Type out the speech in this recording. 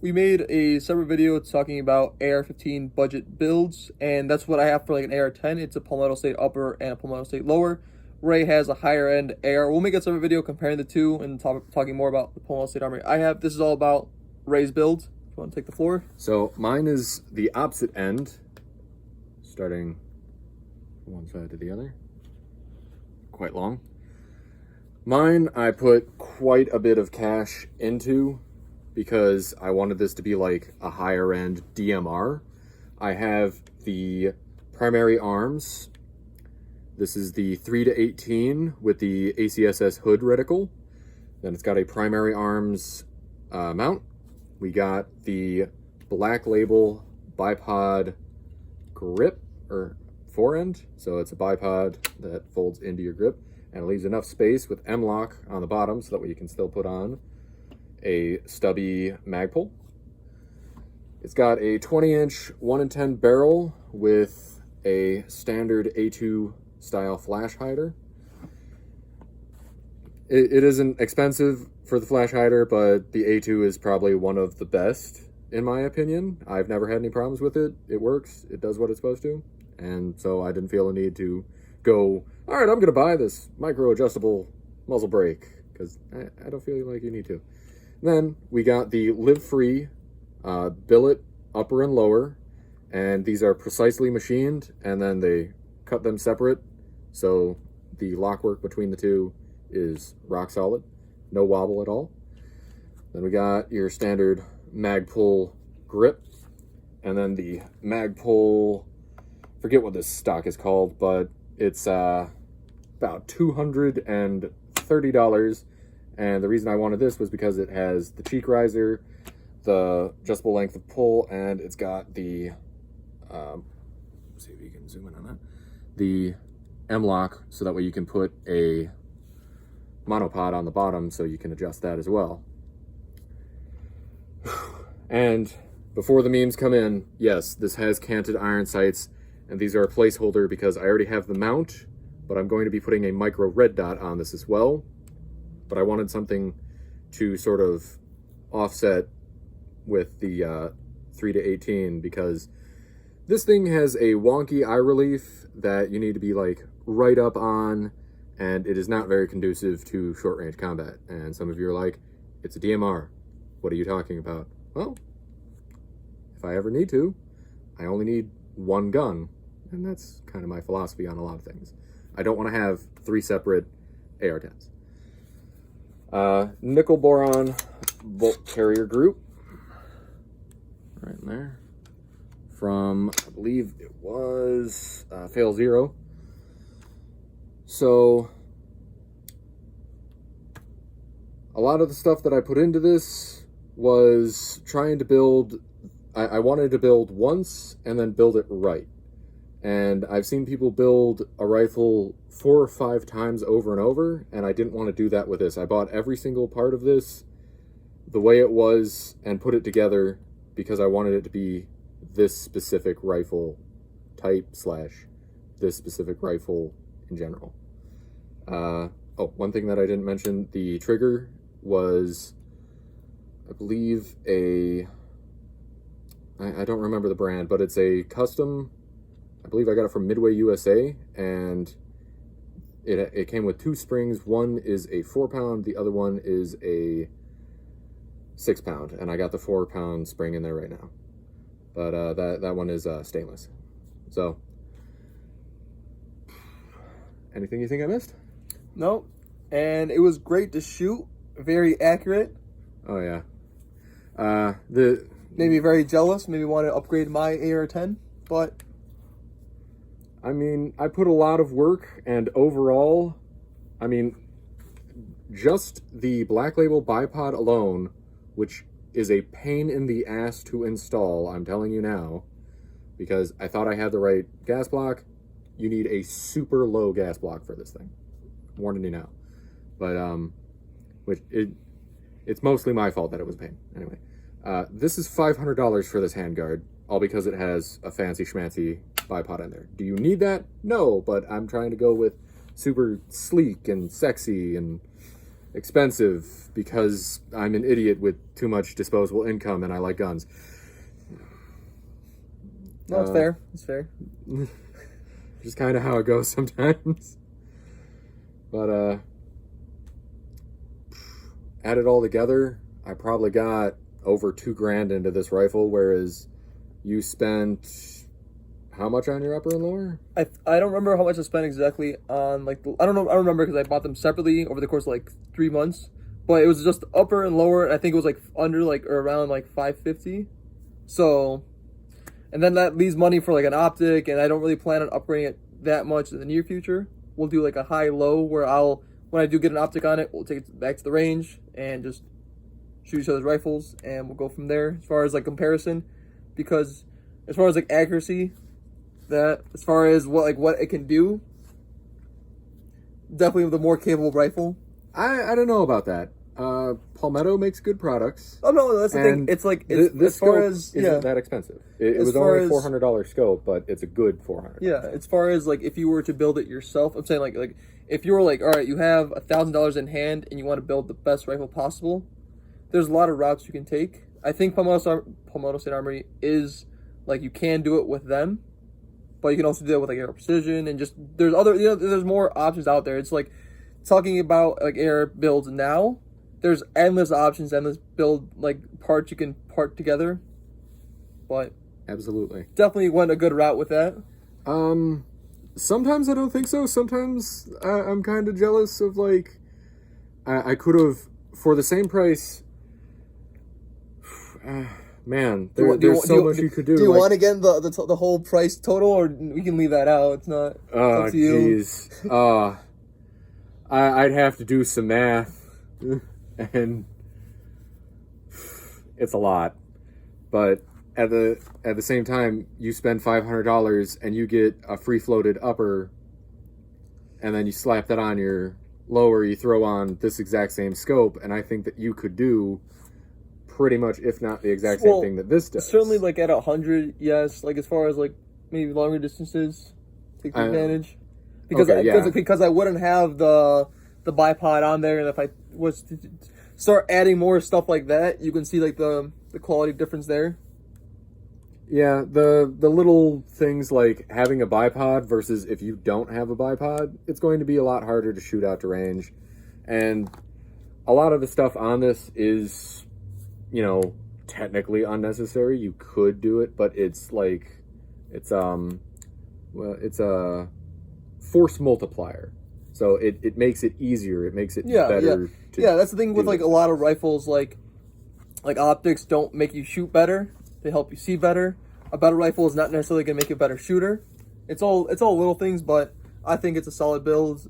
we made a separate video talking about AR-15 budget builds, and that's what I have for like an AR-10. It's a Palmetto State upper and a Palmetto State lower. Ray has a higher end AR. We'll make a separate video comparing the two and talking more about the Palmetto State armory I have. This is all about Ray's build. If you want to take the floor. So mine is the opposite end, starting from one side to the other. Quite long. Mine I put quite a bit of cash into because I wanted this to be like a higher end DMR. I have the primary arms. This is the 3-18 with the ACSS hood reticle. Then it's got a primary arms mount. We got the Black Label bipod grip or forend. So it's a bipod that folds into your grip and it leaves enough space with M-lock on the bottom so that way you can still put on a stubby mag pull. It's got a 20-inch 1-in-10 barrel with a standard A2 style flash hider. It isn't expensive for the flash hider, but the A2 is probably one of the best in my opinion. I've never had any problems with it. It works. It does what it's supposed to. And so I didn't feel a need to go, all right, I'm going to buy this micro adjustable muzzle brake because I don't feel like you need to. Then we got the Live Free billet upper and lower, and these are precisely machined, and then they cut them separate, so the lock work between the two is rock solid, no wobble at all. Then we got your standard mag pull grip, and then the mag pull, forget what this stock is called, but it's about $230. And the reason I wanted this was because it has the cheek riser, the adjustable length of pull, and it's got the, see if you can zoom in on that, the M-lock, so that way you can put a monopod on the bottom so you can adjust that as well. And before the memes come in, yes, this has canted iron sights, and these are a placeholder because I already have the mount, but I'm going to be putting a micro red dot on this as well. But I wanted something to sort of offset with the 3-18 because this thing has a wonky eye relief that you need to be like right up on, and it is not very conducive to short range combat. And some of you are like, it's a DMR. What are you talking about? Well, if I ever need to, I only need one gun. And that's kind of my philosophy on a lot of things. I don't want to have 3 separate AR-10s. Nickel boron bolt carrier group. Right in there. From, I believe it was Fail Zero. So, a lot of the stuff that I put into this was trying to build, I wanted to build once and then build it right. And I've seen people build a rifle 4 or 5 times over and over, and I didn't want to do that with this. I bought every single part of this the way it was and put it together because I wanted it to be this specific rifle type / this specific rifle in general. Oh, one thing that I didn't mention, the trigger was, I believe, I don't remember the brand, but it's a custom, I believe I got it from Midway USA, and it came with 2 springs. One is a 4-pound, the other one is a 6-pound, and I got the 4-pound spring in there right now. But that one is stainless. So, anything you think I missed? No, and it was great to shoot, very accurate. Oh yeah. Maybe very jealous, maybe want to upgrade my AR-10, but I mean, I put a lot of work, and overall, I mean, just the Black Label bipod alone, which is a pain in the ass to install, I'm telling you now, because I thought I had the right gas block. You need a super low gas block for this thing. I'm warning you now. But, it's mostly my fault that it was a pain. Anyway, this is $500 for this handguard, all because it has a fancy schmancy bipod in there. Do you need that? No, but I'm trying to go with super sleek and sexy, and expensive because I'm an idiot with too much disposable income and I like guns. No, it's fair. It's fair. Just kind of how it goes sometimes. But add it all together, I probably got over $2,000 into this rifle, whereas you spent how much on your upper and lower? I don't remember how much I spent exactly on like I don't remember because I bought them separately over the course of like 3 months, but it was just upper and lower. And I think it was like under like or around like 550. So, and then that leaves money for like an optic, and I don't really plan on upgrading it that much in the near future. We'll do like a high low where when I do get an optic on it, we'll take it back to the range and just shoot each other's rifles, and we'll go from there as far as like comparison, because as far as like accuracy, that as far as what it can do, definitely the more capable rifle. I don't know about that. Palmetto makes good products. Oh no, that's the thing. It's like this as far scope as isn't that expensive. It was only $400 scope, but it's a good $400. Yeah, as far as like if you were to build it yourself, I'm saying like if you were like, all right, you have $1,000 in hand and you want to build the best rifle possible, there's a lot of routes you can take. I think Palmetto State Armory is like you can do it with them, but you can also do it with like AR Precision and just there's other there's more options out there. It's like talking about like AR builds now. There's endless options, endless build like parts you can part together. But absolutely, definitely went a good route with that. Sometimes I don't think so. Sometimes I'm kind of jealous of like I could have for the same price. Man, there's so much you could do. Do you want to get the whole price total, or we can leave that out? It's not. Oh, jeez. I'd have to do some math, and it's a lot. But at the same time, you spend $500 and you get a free floated upper, and then you slap that on your lower. You throw on this exact same scope, and I think that you could do pretty much, if not the exact same thing that this does. Certainly, like at 100, yes. Like as far as like maybe longer distances, take the advantage. Because I wouldn't have the bipod on there, and if I was to start adding more stuff like that, you can see like the quality difference there. Yeah, the little things like having a bipod versus if you don't have a bipod, it's going to be a lot harder to shoot out to range, and a lot of the stuff on this is, you know, technically unnecessary. You could do it, but it's like it's a force multiplier, so it makes it easier. It makes it better. Yeah, that's the thing with like a lot of rifles. Like optics don't make you shoot better; they help you see better. A better rifle is not necessarily going to make you a better shooter. It's all little things, but I think it's a solid build.